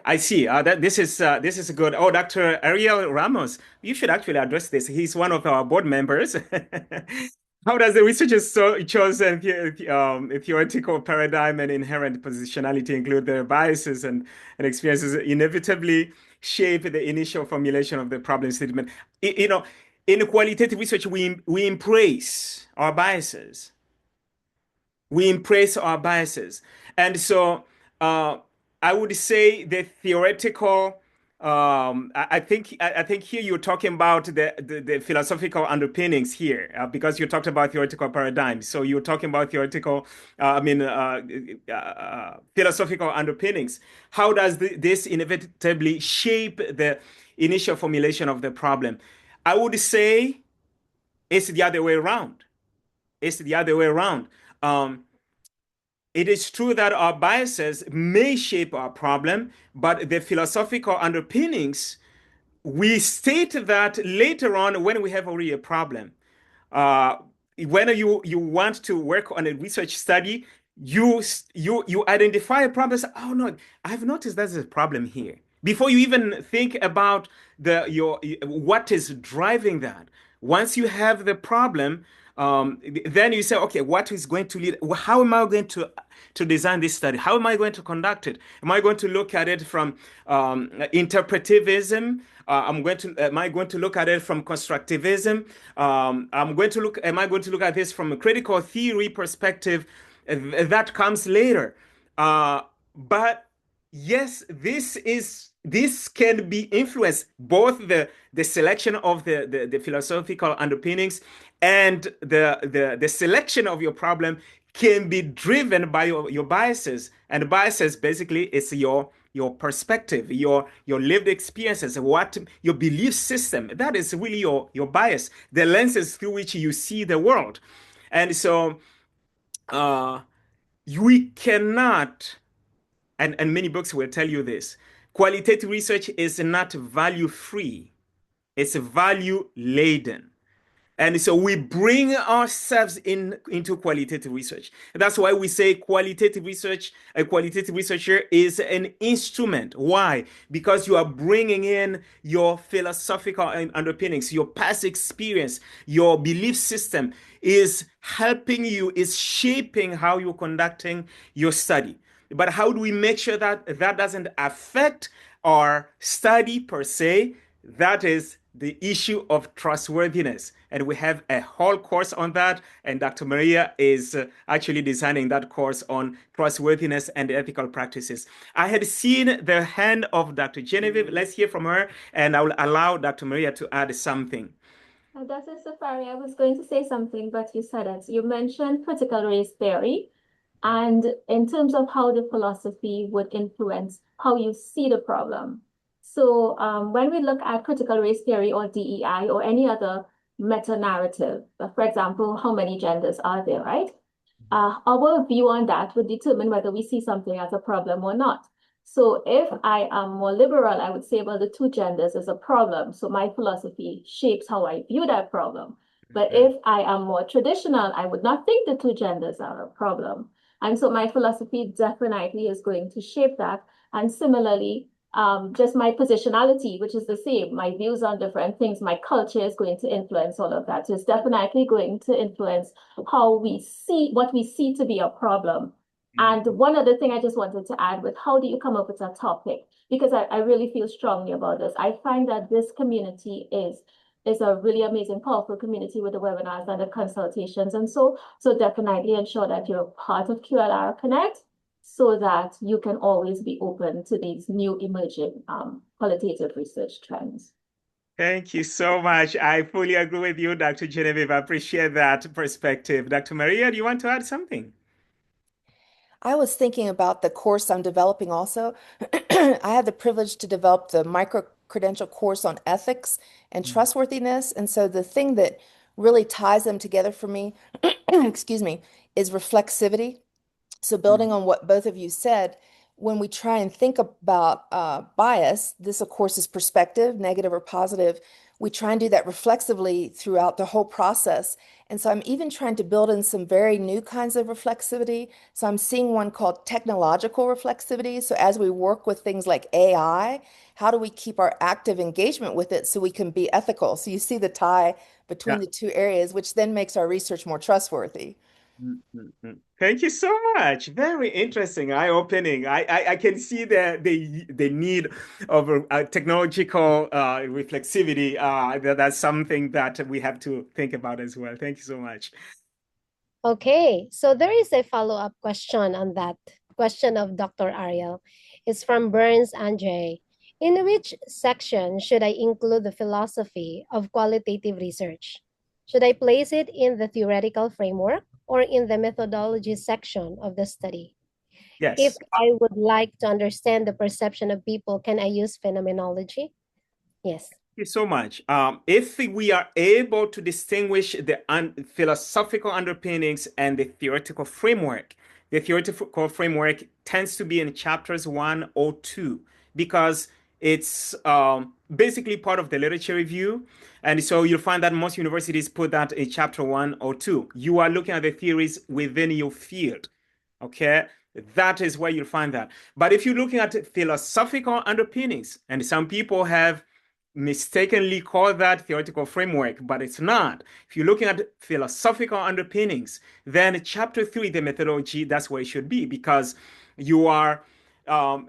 I see. That this is good. Oh, Dr. Ariel Ramos, you should actually address this. He's one of our board members. How does the researcher's chosen theoretical paradigm and inherent positionality, include their biases and experiences, inevitably shape the initial formulation of the problem statement? You know, in qualitative research, we embrace our biases. We embrace our biases. And so uh, I would say the theoretical, I think here you're talking about the philosophical underpinnings here, because you talked about theoretical paradigms. So you're talking about theoretical, philosophical underpinnings. How does this inevitably shape the initial formulation of the problem? I would say it's the other way around. It's the other way around. Um, it is true that our biases may shape our problem, but the philosophical underpinnings, we state that later on when we have already a problem. Uh, when you want to work on a research study, you identify a problem. Say, oh no, I've noticed there's a problem here. Before you even think about your what is driving that. Once you have the problem, then you say, okay, what is going to lead? How am I going to design this study? How am I going to conduct it? Am I going to look at it from interpretivism? Am I going to look at it from constructivism? Am I going to look at this from a critical theory perspective? That comes later. But yes, this can be influenced both the selection of the philosophical underpinnings and the selection of your problem can be driven by your biases. And biases basically is your perspective, your lived experiences, what your belief system. That is really your bias, the lenses through which you see the world. And so uh, we cannot, and many books will tell you this, qualitative research is not value free, it's value laden. And so we bring ourselves into qualitative research. That's why we say qualitative research, a qualitative researcher is an instrument. Why? Because you are bringing in your philosophical underpinnings, your past experience, your belief system is helping you, is shaping how you're conducting your study. But how do we make sure that that doesn't affect our study per se? That is the issue of trustworthiness. And we have a whole course on that. And Dr. Maria is actually designing that course on trustworthiness and ethical practices. I had seen the hand of Dr. Genevieve. Let's hear from her. And I will allow Dr. Maria to add something. Dr. Safari, I was going to say something, but you said it. You mentioned critical race theory, and in terms of how the philosophy would influence how you see the problem. So when we look at critical race theory or DEI or any other meta-narrative, for example, how many genders are there, right? Our view on that would determine whether we see something as a problem or not. So if I am more liberal, I would say, well, the two genders is a problem. So my philosophy shapes how I view that problem. But if I am more traditional, I would not think the two genders are a problem. And so my philosophy definitely is going to shape that. And similarly, just my positionality, which is the same, my views on different things, my culture is going to influence all of that. So it's definitely going to influence how we see what we see to be a problem. And one other thing I just wanted to add with how do you come up with a topic? Because I really feel strongly about this. I find that this community is a really amazing, powerful community with the webinars and the consultations. And so definitely ensure that you're part of QLR Connect so that you can always be open to these new emerging qualitative research trends. Thank you so much. I fully agree with you, Dr. Genevieve. I appreciate that perspective. Dr. Maria, do you want to add something? I was thinking about the course I'm developing also. I had the privilege to develop the micro-credential course on ethics and trustworthiness. And so the thing that really ties them together for me, excuse me, is reflexivity. So building on what both of you said, when we try and think about bias, this of course is perspective, negative or positive. We try and do that reflexively throughout the whole process. And so I'm even trying to build in some very new kinds of reflexivity. So I'm seeing one called technological reflexivity. So as we work with things like AI, how do we keep our active engagement with it so we can be ethical? So you see the tie between the two areas, which then makes our research more trustworthy. Thank you so much. Very interesting, eye-opening. I can see the need of a technological reflexivity. That's something that we have to think about as well. Thank you so much. Okay, so there is a follow-up question on that question of Dr. Ariel. It's from Burns Andre. In which section should I include the philosophy of qualitative research? Should I place it in the theoretical framework or in the methodology section of the study? Yes. If I would like to understand the perception of people, can I use phenomenology? Yes. Thank you so much. If we are able to distinguish the philosophical underpinnings and the theoretical framework, the theoretical framework tends to be in chapters 1 or 2 because it's basically part of the literature review. And so you'll find that most universities put that in chapter 1 or 2. You are looking at the theories within your field. Okay, that is where you'll find that. But if you're looking at philosophical underpinnings, and some people have mistakenly called that theoretical framework, but it's not. If you're looking at philosophical underpinnings, then chapter 3, the methodology, that's where it should be, because you are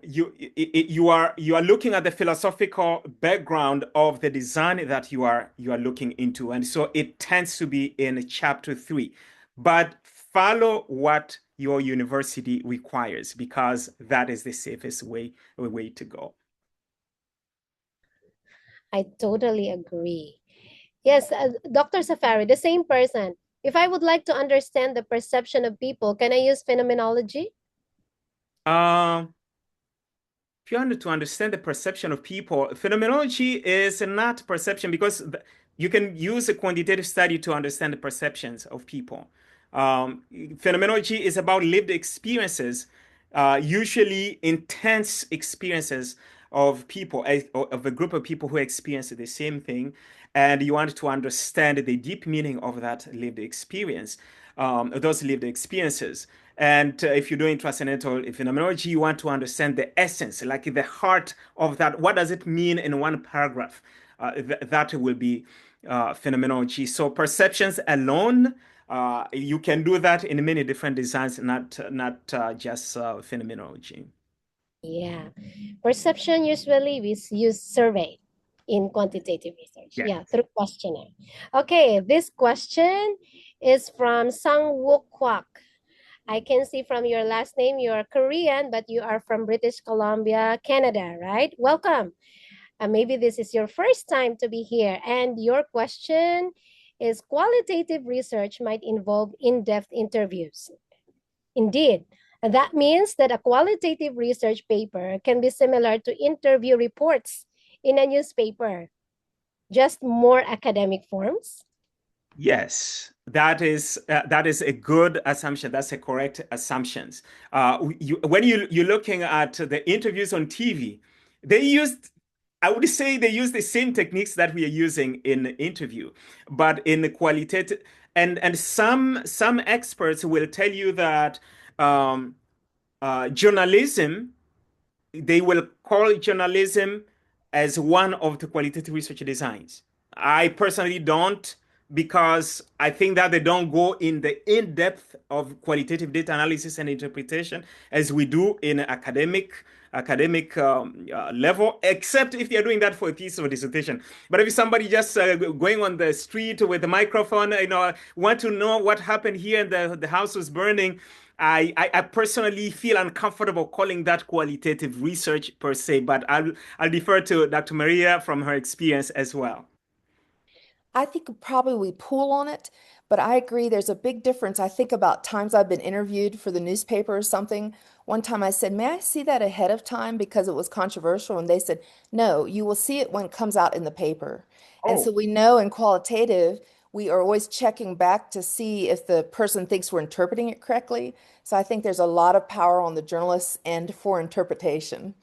you are looking at the philosophical background of the design that you are looking into, and so it tends to be in chapter 3. But follow what your university requires, because that is the safest way to go. I totally agree. Yes, Dr. Safari, the same person. If I would like to understand the perception of people, can I use phenomenology? Um, if you want to understand the perception of people, phenomenology is not perception, because you can use a quantitative study to understand the perceptions of people. Phenomenology is about lived experiences, usually intense experiences of people, of a group of people who experience the same thing, and you want to understand the deep meaning of that lived experience, those lived experiences. And if you're doing transcendental phenomenology, you want to understand the essence, like the heart of that. What does it mean in one paragraph? That will be phenomenology. So perceptions alone, you can do that in many different designs, not just phenomenology. Yeah. Perception usually we use survey in quantitative research. Yeah. Yeah, through questionnaire. Okay, this question is from Sang Wook Kwak. I can see from your last name you are Korean, but you are from British Columbia, Canada, right? Welcome. Maybe this is your first time to be here. And your question is qualitative research might involve in-depth interviews. Indeed, that means that a qualitative research paper can be similar to interview reports in a newspaper, just more academic forms. Yes, that is a good assumption. That's a correct assumption. When you're looking at the interviews on TV, they used, I would say, they use the same techniques that we are using in the interview, but in the qualitative. And some experts will tell you that um, journalism, they will call journalism as one of the qualitative research designs. I personally don't, because I think that they don't go in the in-depth of qualitative data analysis and interpretation as we do in academic level, except if you're doing that for a thesis or dissertation. But if somebody just going on the street with a microphone, want to know what happened here and the house was burning, I personally feel uncomfortable calling that qualitative research per se, but I'll defer to Dr. Maria from her experience as well. I think probably we pool on it, but I agree there's a big difference. I think about times I've been interviewed for the newspaper or something. One time I said, "May I see that ahead of time because it was controversial?" And they said, "No, you will see it when it comes out in the paper." And so Oh, we know in qualitative, we are always checking back to see if the person thinks we're interpreting it correctly. So I think there's a lot of power on the journalist's end for interpretation.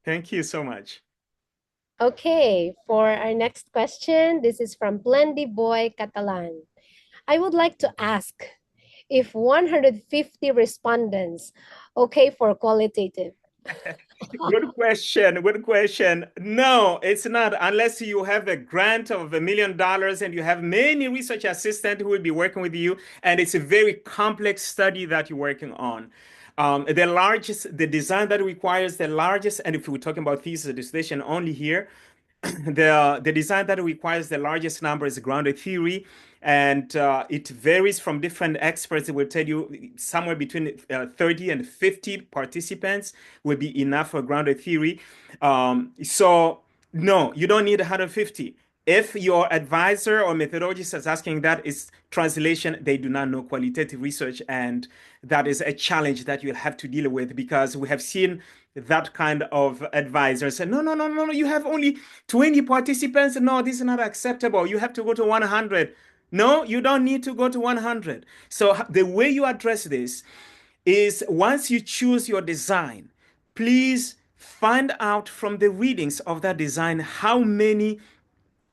thank you so much. Okay, for our next question, this is from Plendy Boy Catalan. I would like to ask if 150 respondents, okay for qualitative. Good question. Good question. No, it's not, unless you have a grant of $1 million and you have many research assistants who will be working with you, and it's a very complex study that you're working on. The design that requires the largest, and if we're talking about thesis dissertation only here, the design that requires the largest number is grounded theory, and it varies from different experts. It will tell you somewhere between 30 and 50 participants will be enough for grounded theory. So no, you don't need 150. If your advisor or methodologist is asking that, is translation, they do not know qualitative research, and that is a challenge that you'll have to deal with, because we have seen that kind of advisor say, no, no, no, no, no, you have only 20 participants. No, this is not acceptable. You have to go to 100. No, you don't need to go to 100. So the way you address this is once you choose your design, please find out from the readings of that design how many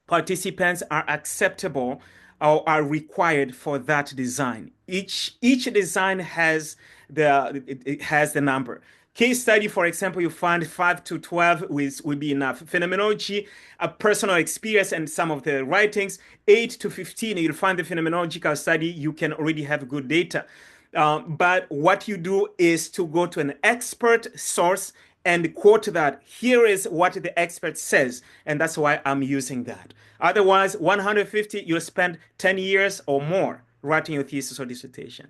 participants are acceptable or are required for that design. Each design has it has the number. Case study, for example, you find 5 to 12 will be enough. Phenomenology, a personal experience, and some of the writings, 8 to 15, you'll find the phenomenological study, you can already have good data. But what you do is to go to an expert source and quote that. Here is what the expert says, and that's why I'm using that. Otherwise, 150, you'll spend 10 years or more writing your thesis or dissertation.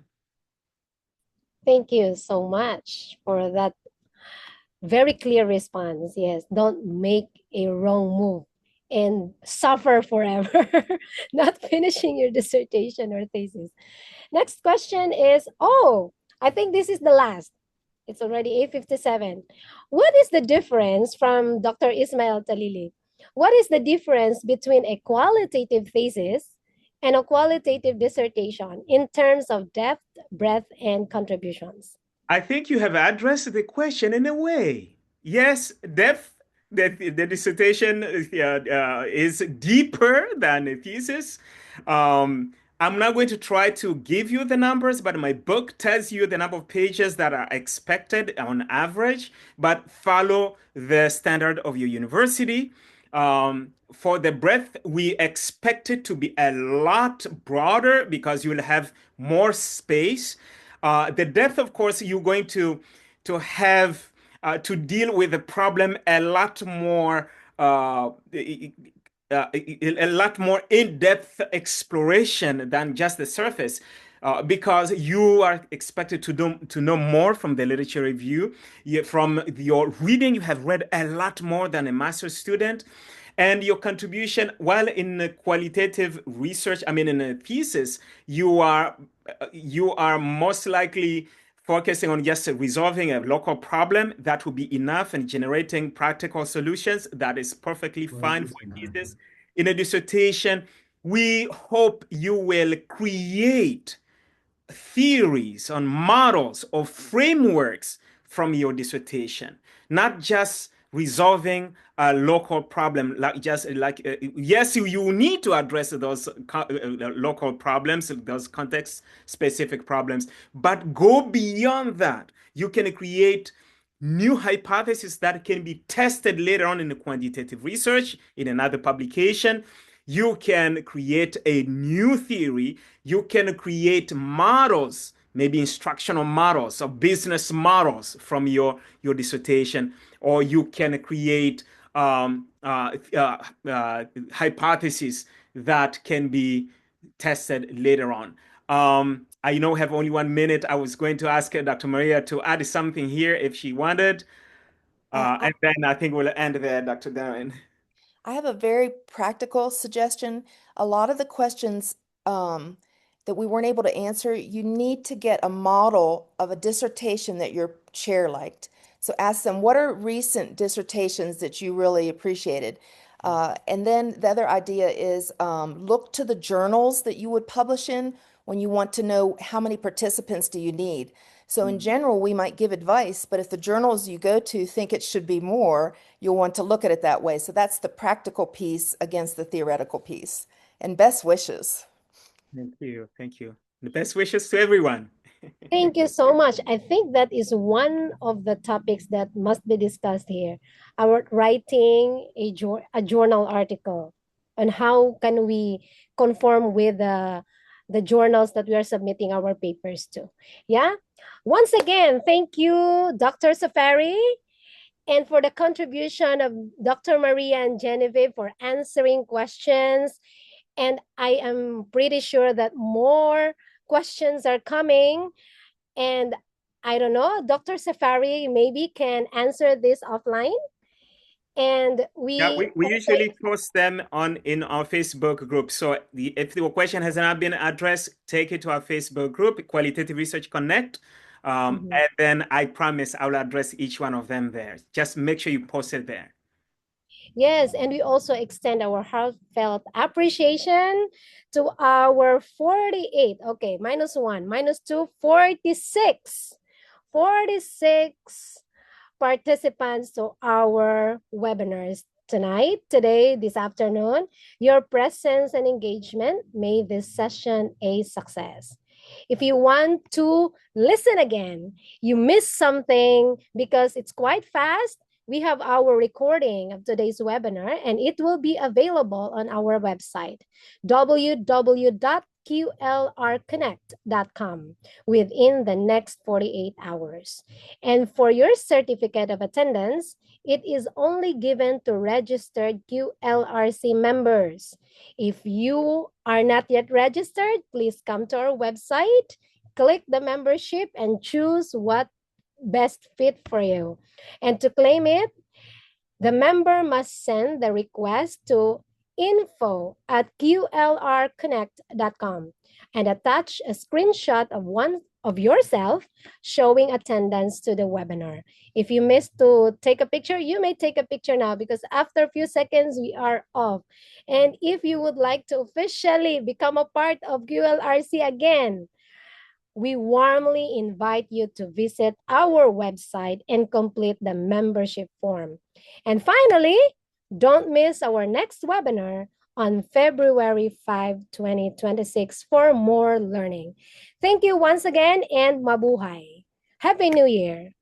Thank you so much for that very clear response. Yes, don't make a wrong move and suffer forever not finishing your dissertation or thesis. Next question is, oh, I think this is the last. It's already 8:57. What is the difference from Dr. Ismail Talili? What is the difference between a qualitative thesis and a qualitative dissertation in terms of depth, breadth, and contributions? I think you have addressed the question in a way. Yes, depth, the dissertation is deeper than a thesis. I'm not going to try to give you the numbers, but my book tells you the number of pages that are expected on average, but follow the standard of your university. For the breadth, we expect it to be a lot broader because you will have more space. The depth, of course, you're going to have to deal with the problem a lot more a lot more in-depth exploration than just the surface. Because you are expected to know more from the literature review. From your reading, you have read a lot more than a master's student. And your contribution, while in a qualitative research, I mean, in a thesis, you are most likely focusing on just resolving a local problem. That will be enough, and generating practical solutions. That is perfectly fine for a thesis. In a dissertation, we hope you will create theories on models or frameworks from your dissertation, not just resolving a local problem. Like just like yes, you need to address those local problems, those context specific problems, but go beyond that. You can create new hypotheses that can be tested later on in the quantitative research in another publication. You can create a new theory. You can create models, maybe instructional models or business models from your dissertation, or you can create hypotheses that can be tested later on. I know we have only 1 minute. I was going to ask Dr. Maria to add something here if she wanted. And then I think we'll end there, Dr. Darren. I have a very practical suggestion. A lot of the questions that we weren't able to answer, you need to get a model of a dissertation that your chair liked. So ask them, what are recent dissertations that you really appreciated? And then the other idea is look to the journals that you would publish in when you want to know how many participants do you need. So in general, we might give advice, but if the journals you go to think it should be more, you'll want to look at it that way. So that's the practical piece against the theoretical piece. And best wishes. Thank you. Thank you. The best wishes to everyone. Thank you so much. I think that is one of the topics that must be discussed here. Our writing a journal article on how can we conform with the journals that we are submitting our papers to. Yeah. Once again, thank you, Dr. Safari, and for the contribution of Dr. Maria and Genevieve for answering questions. And I am pretty sure that more questions are coming. And I don't know, Dr. Safari maybe can answer this offline. And Yeah, we usually post them in our Facebook group. So if the question has not been addressed, take it to our Facebook group, Qualitative Research Connect. And then I promise I will address each one of them there. Just make sure you post it there. Yes, and we also extend our heartfelt appreciation to our 48, okay, -1, -2, 46, 46 participants to our webinars tonight, today, this afternoon. Your presence and engagement made this session a success. If you want to listen again, you missed something because it's quite fast, we have our recording of today's webinar and it will be available on our website, www.qlrconnect.com, within the next 48 hours. And for your certificate of attendance, it is only given to registered QLRC members. If you are not yet registered, please come to our website, click the membership, and choose what best fit for you. And to claim it, the member must send the request to info@qlrconnect.com and attach a screenshot of one of yourself showing attendance to the webinar. If you missed to take a picture, you may take a picture now because after a few seconds, we are off. And if you would like to officially become a part of QLRC again, we warmly invite you to visit our website and complete the membership form. And finally, don't miss our next webinar on February 5, 2026 for more learning. Thank you once again and mabuhay. Happy New Year.